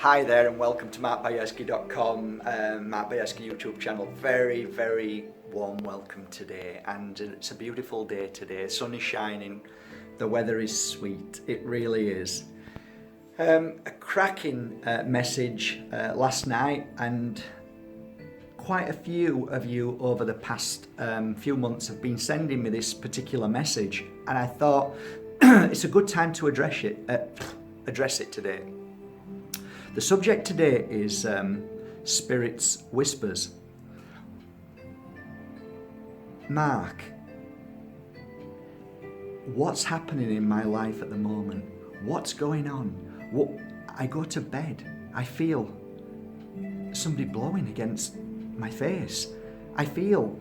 Hi there and welcome to markbajerski.com, Mark Bajerski YouTube channel. Very, very warm welcome today, and it's a beautiful day today. Sun is shining, the weather is sweet, it really is. A cracking message last night, and quite a few of you over the past few months have been sending me this particular message, and I thought it's a good time to address it today. The subject today is Spirit's Whispers. Mark, what's happening in my life at the moment? What's going on? I go to bed, I feel somebody blowing against my face. I feel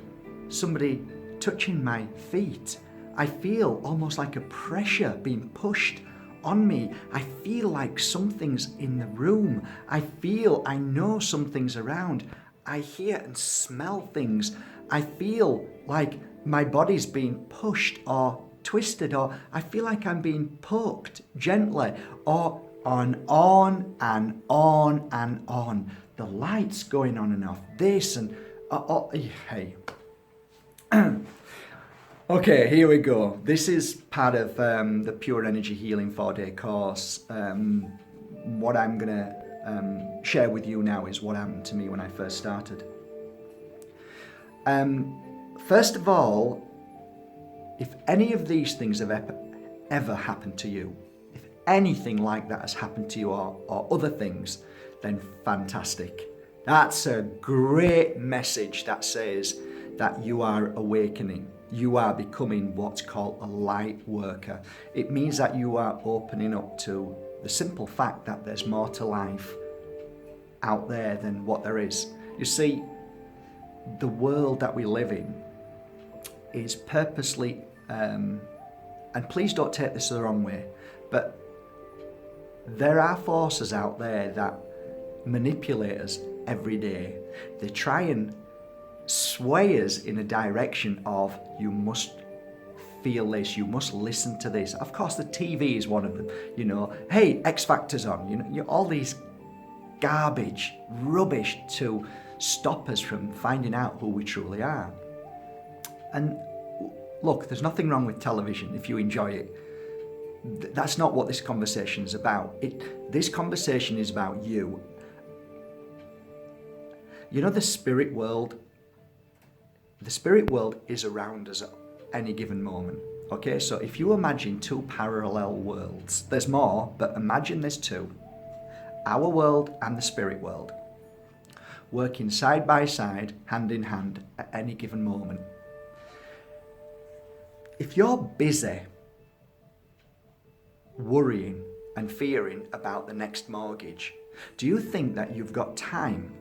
somebody touching my feet. I feel almost like a pressure being pushed on me. I feel like something's in the room. I know something's around. I hear and smell things. I feel like my body's being pushed or twisted, or I feel like I'm being poked gently, or on and on and on. The lights going on and off, this and hey. Okay, here we go. This is part of the Pure Energy Healing 4-day course. What I'm going to share with you now is what happened to me when I first started. First of all, if any of these things have ever happened to you, if anything like that has happened to you or other things, then fantastic. That's a great message that says that you are awakening. You are becoming what's called a light worker. It means that you are opening up to the simple fact that there's more to life out there than what there is. You see, the world that we live in is purposely, and please don't take this the wrong way, but there are forces out there that manipulate us every day. They try and sway us in a direction of, you must feel this, you must listen to this. Of course, the TV is one of them. You know, hey, X Factor's on. You know, all these garbage, rubbish to stop us from finding out who we truly are. And look, there's nothing wrong with television if you enjoy it. That's not what this conversation is about. This conversation is about you. You know, the spirit world is around us at any given moment. Okay, so if you imagine two parallel worlds, there's more, but imagine there's two. Our world and the spirit world, working side by side, hand in hand at any given moment. If you're busy worrying and fearing about the next mortgage, do you think that you've got time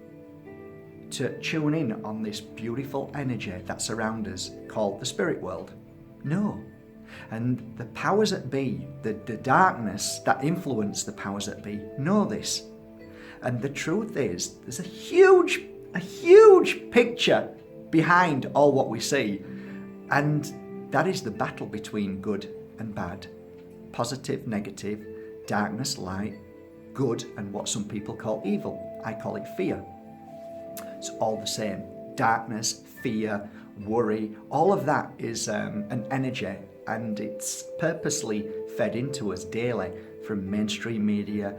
to tune in on this beautiful energy that's around us called the spirit world? No. And the powers that be, the darkness that influence the powers that be, know this. And the truth is, there's a huge picture behind all what we see. And that is the battle between good and bad, positive, negative, darkness, light, good, and what some people call evil. I call it fear. It's all the same. Darkness, fear, worry, all of that is an energy, and it's purposely fed into us daily from mainstream media,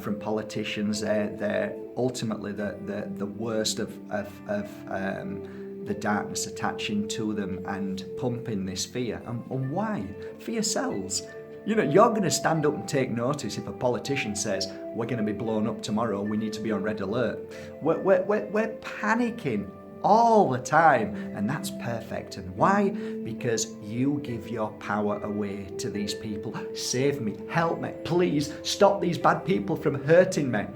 from politicians. They're ultimately the worst of the darkness attaching to them and pumping this fear. And why? Fear sells. You know, you're going to stand up and take notice if a politician says, we're going to be blown up tomorrow, we need to be on red alert. We're panicking all the time, and that's perfect. And why? Because you give your power away to these people. Save me, help me, please, stop these bad people from hurting me.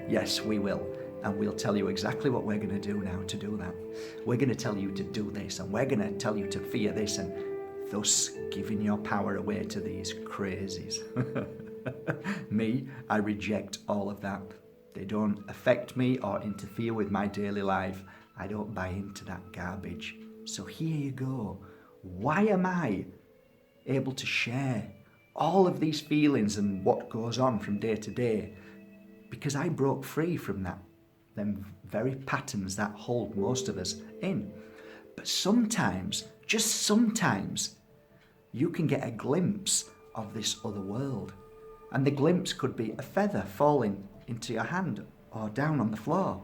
Yes, we will. And we'll tell you exactly what we're going to do now to do that. We're going to tell you to do this, and we're going to tell you to fear this, and thus giving your power away to these crazies. Me, I reject all of that. They don't affect me or interfere with my daily life. I don't buy into that garbage. So here you go. Why am I able to share all of these feelings and what goes on from day to day? because I broke free from them very patterns that hold most of us in. But sometimes, just sometimes, you can get a glimpse of this other world. And the glimpse could be a feather falling into your hand or down on the floor.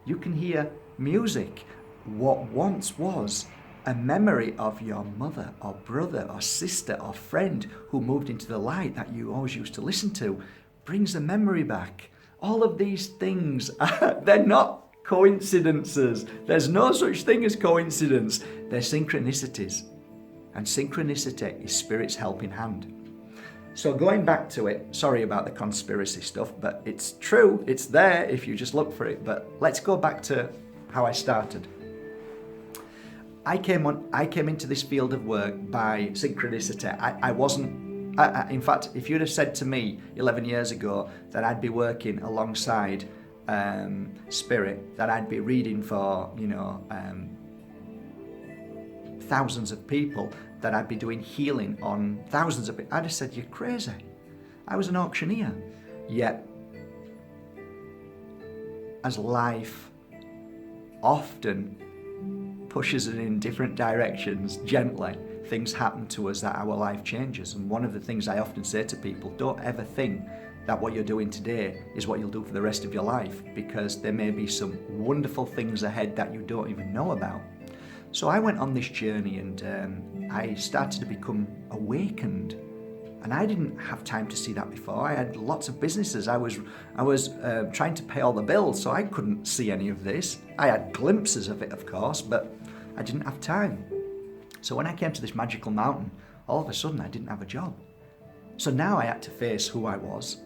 You can hear music, what once was a memory of your mother or brother or sister or friend who moved into the light that you always used to listen to, brings a memory back. All of these things, they're not coincidences. There's no such thing as coincidence. They're synchronicities. And synchronicity is Spirit's helping hand. So going back to it, sorry about the conspiracy stuff, but it's true, it's there if you just look for it. But let's go back to how I started. I came into this field of work by synchronicity. I wasn't, in fact, if you'd have said to me 11 years ago that I'd be working alongside Spirit, that I'd be reading for, thousands of people, that I'd be doing healing on thousands of people, I'd have said, you're crazy. I was an auctioneer. Yet, as life often pushes us in different directions, gently, things happen to us that our life changes. And one of the things I often say to people, don't ever think that what you're doing today is what you'll do for the rest of your life, because there may be some wonderful things ahead that you don't even know about. So I went on this journey, and I started to become awakened. And I didn't have time to see that before. I had lots of businesses. I was trying to pay all the bills, so I couldn't see any of this. I had glimpses of it, of course, but I didn't have time. So when I came to this magical mountain, all of a sudden I didn't have a job. So now I had to face who I was,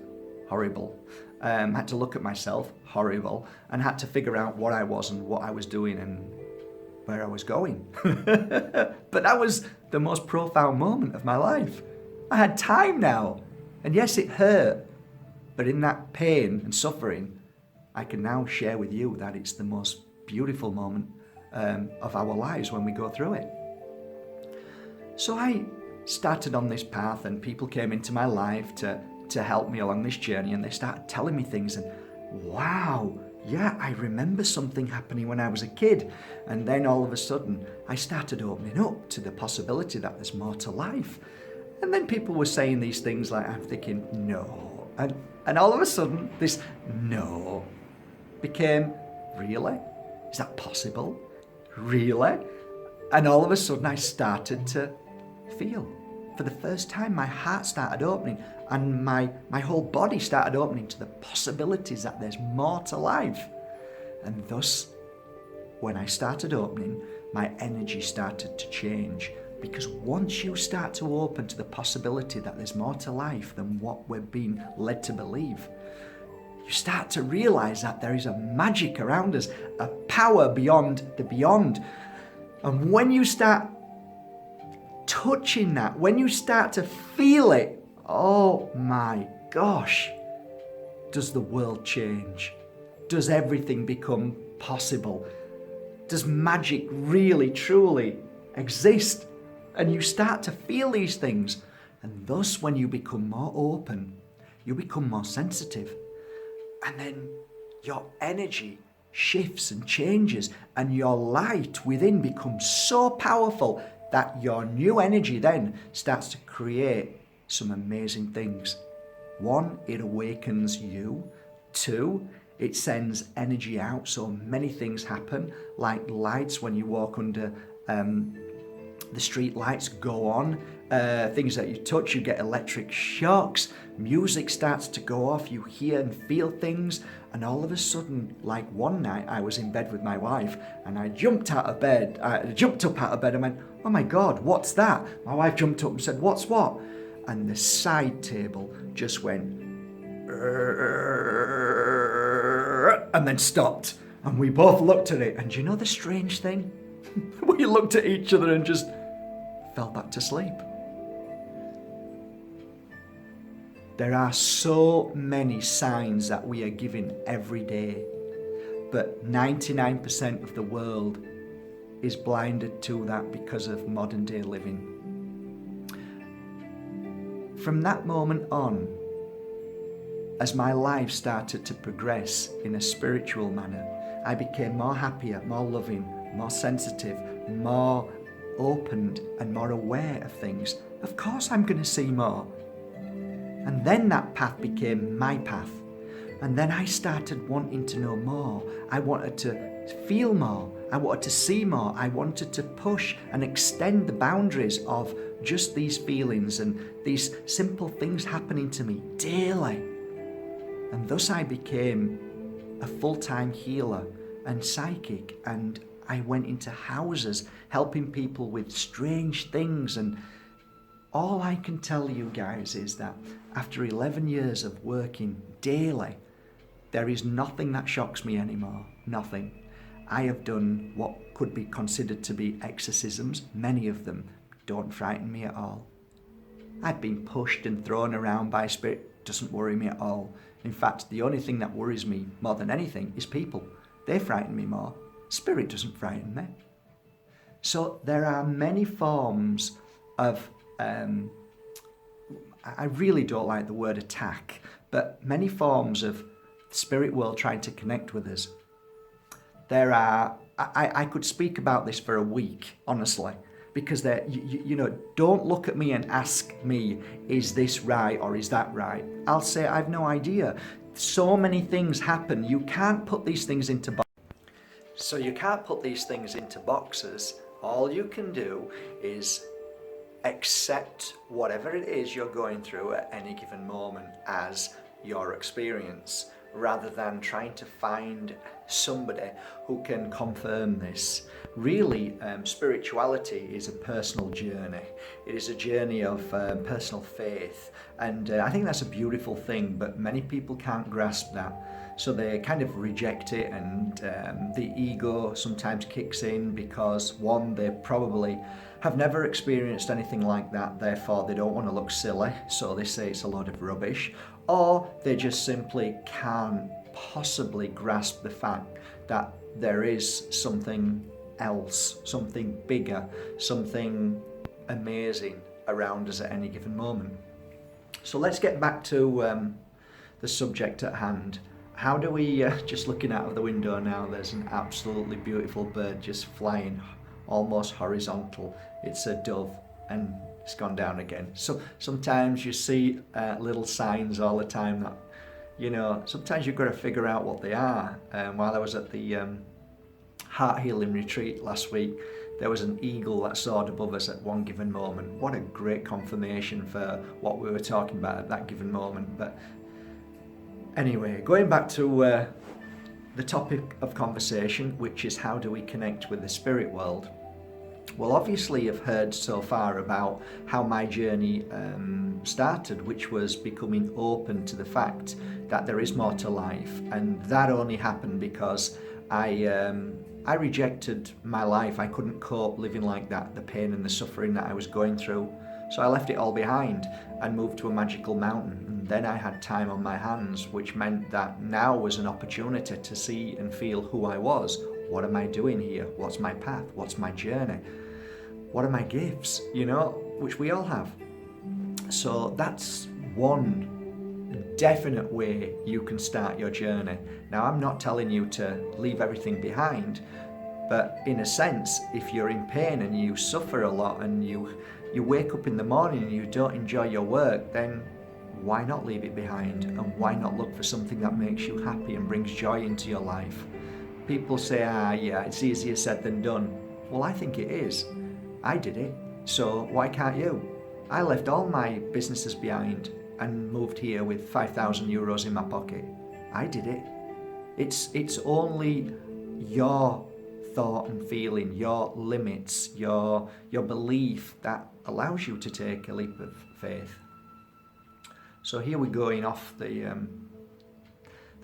horrible. Had to look at myself, horrible, and had to figure out what I was and what I was doing and where I was going. But that was the most profound moment of my life. I had time now. And yes, it hurt. But in that pain and suffering, I can now share with you that it's the most beautiful moment of our lives when we go through it. So I started on this path, and people came into my life to help me along this journey, and they started telling me things, and wow, yeah, I remember something happening when I was a kid. And then all of a sudden, I started opening up to the possibility that there's more to life. And then people were saying these things like, I'm thinking, no. And all of a sudden, this no became, really? Is that possible? Really? And all of a sudden, I started to feel. For the first time, my heart started opening, and my whole body started opening to the possibilities that there's more to life. And thus, when I started opening, my energy started to change. Because once you start to open to the possibility that there's more to life than what we're being led to believe, you start to realize that there is a magic around us, a power beyond the beyond. And when you start touching that, when you start to feel it, oh my gosh, does the world change? Does everything become possible? Does magic really, truly exist? And you start to feel these things. And thus, when you become more open, you become more sensitive. And then your energy shifts and changes, and your light within becomes so powerful that your new energy then starts to create some amazing things. 1, it awakens you. 2, it sends energy out, so many things happen, like lights when you walk under the street lights go on, things that you touch, you get electric shocks, music starts to go off, you hear and feel things, and all of a sudden, like one night I was in bed with my wife, and I jumped up out of bed and went, oh my God, what's that? My wife jumped up and said, what's what? And the side table just went, and then stopped, and we both looked at it, and you know the strange thing? We looked at each other and just fell back to sleep. There are so many signs that we are given every day, but 99% of the world is blinded to that because of modern day living. From that moment on, as my life started to progress in a spiritual manner, I became more happier, more loving, more sensitive, more opened and more aware of things. Of course I'm going to see more. And then that path became my path. And then I started wanting to know more. I wanted to feel more. I wanted to see more. I wanted to push and extend the boundaries of just these feelings and these simple things happening to me daily. And thus I became a full-time healer and psychic, and I went into houses helping people with strange things. And all I can tell you guys is that after 11 years of working daily, there is nothing that shocks me anymore. Nothing. I have done what could be considered to be exorcisms. Many of them don't frighten me at all. I've been pushed and thrown around by spirit. Doesn't worry me at all. In fact, the only thing that worries me more than anything is people. They frighten me more. Spirit doesn't frighten me. So there are many forms of, I really don't like the word attack, but many forms of the spirit world trying to connect with us. There are, I could speak about this for a week, honestly, because don't look at me and ask me, is this right or is that right? I'll say I've no idea. So many things happen. You can't put these things into boxes. So you can't put these things into boxes. All you can do is accept whatever it is you're going through at any given moment as your experience, rather than trying to find somebody who can confirm this. Really, spirituality is a personal journey. It is a journey of personal faith, and I think that's a beautiful thing, but many people can't grasp that. So they kind of reject it, and the ego sometimes kicks in because, one, they probably have never experienced anything like that, therefore they don't want to look silly, so they say it's a load of rubbish, or they just simply can't possibly grasp the fact that there is something else, something bigger, something amazing around us at any given moment. So let's get back to the subject at hand. How do we, just looking out of the window now, there's an absolutely beautiful bird just flying almost horizontal. It's a dove, and it's gone down again. So sometimes you see little signs all the time that, sometimes you've got to figure out what they are. While I was at the heart healing retreat last week, there was an eagle that soared above us at one given moment. What a great confirmation for what we were talking about at that given moment. But anyway, going back to the topic of conversation, which is how do we connect with the spirit world? Well, obviously you've heard so far about how my journey started, which was becoming open to the fact that there is more to life, and that only happened because I rejected my life. I couldn't cope living like that, the pain and the suffering that I was going through. So I left it all behind and moved to a magical mountain. And then I had time on my hands, which meant that now was an opportunity to see and feel who I was. What am I doing here? What's my path? What's my journey? What are my gifts? Which we all have. So that's one definite way you can start your journey. Now, I'm not telling you to leave everything behind, but in a sense, if you're in pain and you suffer a lot and you wake up in the morning and you don't enjoy your work, then why not leave it behind? And why not look for something that makes you happy and brings joy into your life? People say, yeah, it's easier said than done. Well, I think it is. I did it, so why can't you? I left all my businesses behind and moved here with 5,000 euros in my pocket. I did it. It's only your thought and feeling, your limits, your belief that allows you to take a leap of faith. So here we're going off the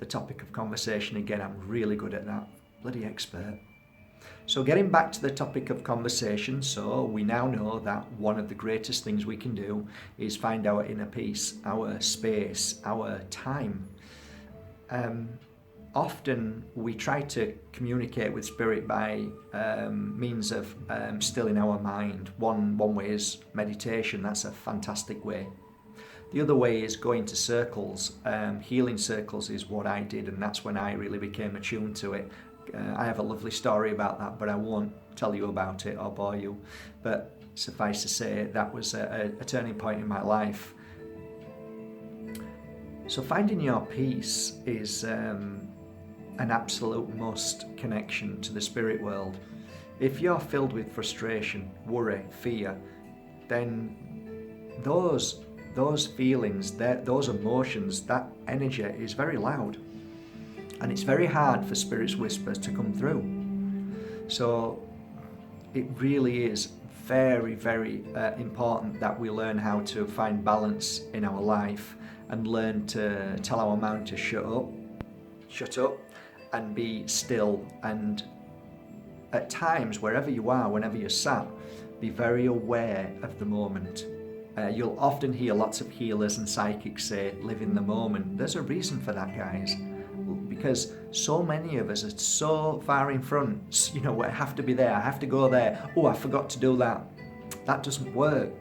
topic of conversation again. I'm really good at that. Bloody expert. So getting back to the topic of conversation, so we now know that one of the greatest things we can do is find our inner peace, our space, our time. Often we try to communicate with spirit by means of stilling our mind. One way is meditation. That's a fantastic way. The other way is going to circles. Healing circles is what I did, and that's when I really became attuned to it. I have a lovely story about that, but I won't tell you about it or bore you. But suffice to say, that was a turning point in my life. So finding your peace is an absolute must connection to the spirit world. If you're filled with frustration, worry, fear, then those feelings, those emotions, that energy is very loud. And it's very hard for spirit's whispers to come through. So it really is very, very important that we learn how to find balance in our life and learn to tell our mind to shut up and be still. And at times, wherever you are, whenever you're sat, be very aware of the moment. You'll often hear lots of healers and psychics say, live in the moment. There's a reason for that, guys. Because so many of us are so far in front, you know, I have to be there, I have to go there, oh, I forgot to do that. That doesn't work.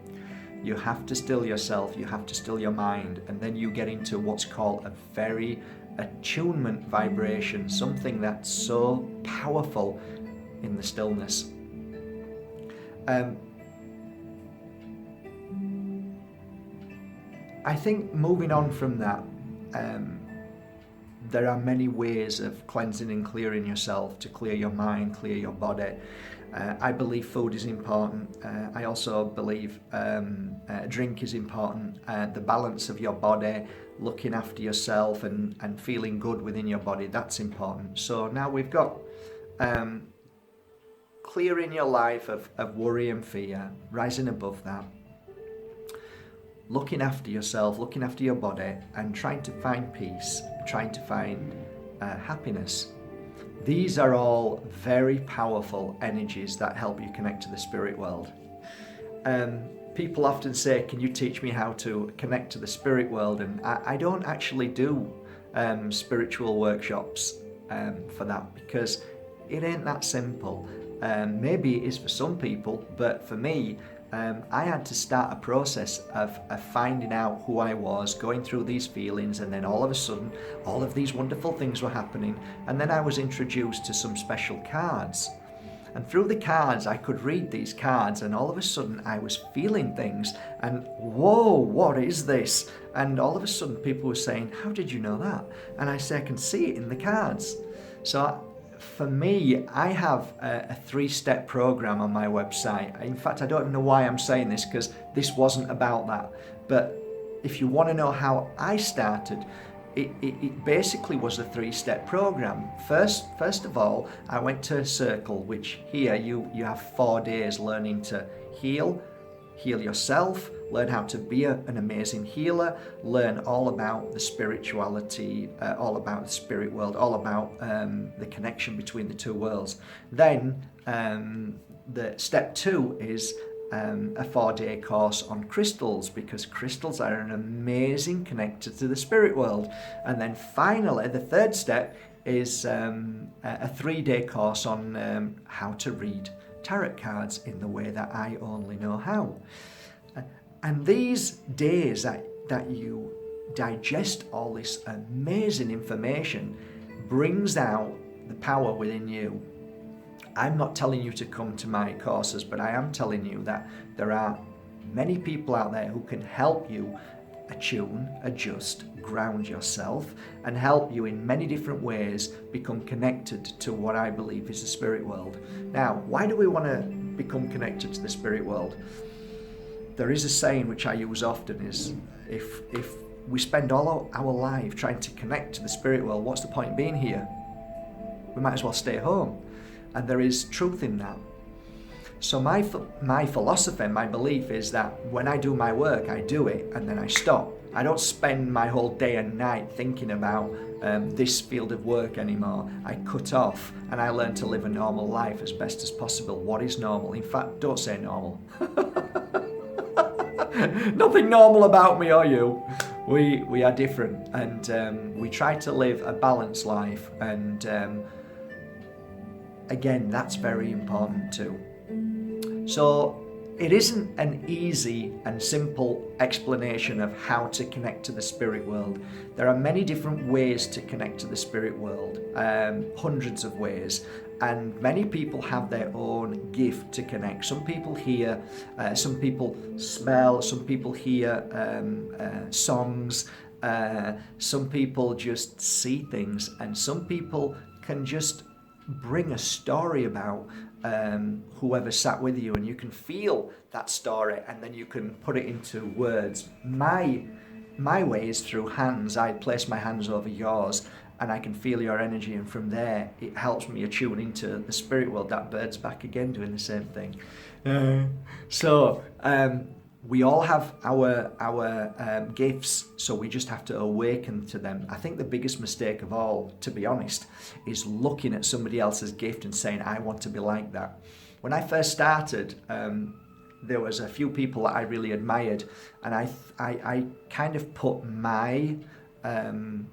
You have to still yourself, you have to still your mind, and then you get into what's called a very attunement vibration, something that's so powerful in the stillness. I think moving on from that, there are many ways of cleansing and clearing yourself to clear your mind, clear your body. I believe food is important. I also believe drink is important. The balance of your body, looking after yourself and feeling good within your body, that's important. So now we've got clearing your life of worry and fear, rising above that, looking after yourself, looking after your body, and trying to find peace, trying to find happiness. These are all very powerful energies that help you connect to the spirit world. People often say, can you teach me how to connect to the spirit world? And I don't actually do spiritual workshops for that, because it ain't that simple. Maybe it is for some people, but for me, I had to start a process of finding out who I was, going through these feelings, and then all of a sudden, all of these wonderful things were happening. And then I was introduced to some special cards. And through the cards, I could read these cards, and all of a sudden I was feeling things, and whoa, what is this? And all of a sudden people were saying, how did you know that? And I say, I can see it in the cards. So for me, I have a 3-step program on my website. In fact, I don't even know why I'm saying this, because this wasn't about that. But if you want to know how I started, it basically was a 3-step program. First of all, I went to a circle, which here you have 4 days learning to heal yourself, learn how to be an amazing healer, learn all about the spirituality, all about the spirit world, all about the connection between the two worlds. Then the step 2 is a 4-day course on crystals, because crystals are an amazing connector to the spirit world. And then finally, the 3rd step is a 3-day course on how to read tarot cards in the way that I only know how. And these days that you digest all this amazing information brings out the power within you. I'm not telling you to come to my courses, but I am telling you that there are many people out there who can help you attune, adjust, ground yourself, and help you in many different ways become connected to what I believe is the spirit world. Now, why do we want to become connected to the spirit world? There is a saying which I use often, is if we spend all our life trying to connect to the spirit world, what's the point being here? We might as well stay home. And there is truth in that. So my philosophy, my belief is that when I do my work, I do it and then I stop. I don't spend my whole day and night thinking about this field of work anymore. I cut off and I learn to live a normal life as best as possible. What is normal? In fact, don't say normal. Nothing normal about me or you. We are different, and we try to live a balanced life, and again, that's very important too. So It isn't an easy and simple explanation of how to connect to the spirit world. There are many different ways to connect to the spirit world, hundreds of ways, and many people have their own gift to connect. Some people hear, some people smell, some people hear songs, some people just see things, and some people can just bring a story about whoever sat with you, and you can feel that story and then you can put it into words. My way is through hands. I place my hands over yours and I can feel your energy, and from there it helps me attune into the spirit world. That bird's back again doing the same thing. We all have our gifts, so we just have to awaken to them. I think the biggest mistake of all, to be honest, is looking at somebody else's gift and saying, I want to be like that. When I first started, there was a few people that I really admired, and I kind of put my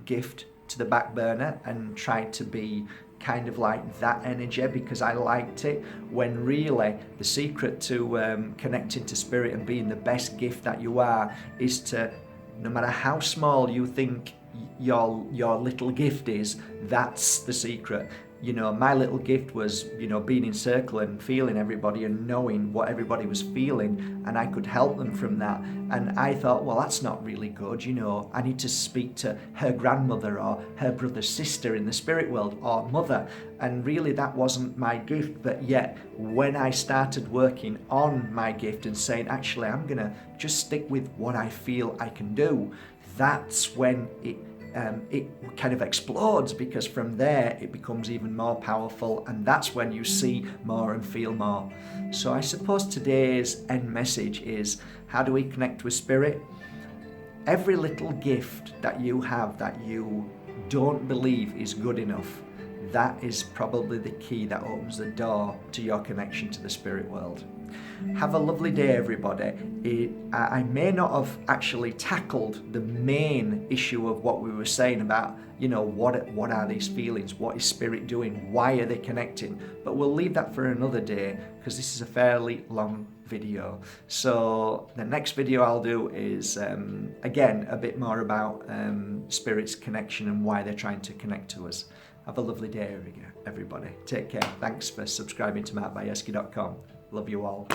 gift to the back burner and tried to be kind of like that energy because I liked it, when really the secret to connecting to spirit and being the best gift that you are is to, no matter how small you think your little gift is, that's the secret. You know, my little gift was, you know, being in circle and feeling everybody and knowing what everybody was feeling, and I could help them from that. And I thought, well, that's not really good, you know, I need to speak to her grandmother or her brother's sister in the spirit world, or mother. And really that wasn't my gift. But yet when I started working on my gift and saying, actually, I'm gonna just stick with what I feel I can do, that's when it kind of explodes, because from there it becomes even more powerful, and that's when you see more and feel more. So I suppose today's end message is, how do we connect with spirit? Every little gift that you have that you don't believe is good enough, that is probably the key that opens the door to your connection to the spirit world. Have a lovely day, everybody. I may not have actually tackled the main issue of what we were saying about, you know, what are these feelings? What is spirit doing? Why are they connecting? But we'll leave that for another day, because this is a fairly long video. So the next video I'll do is, again, a bit more about spirit's connection and why they're trying to connect to us. Have a lovely day, everybody. Take care. Thanks for subscribing to MarkBajerski.com. Love you all.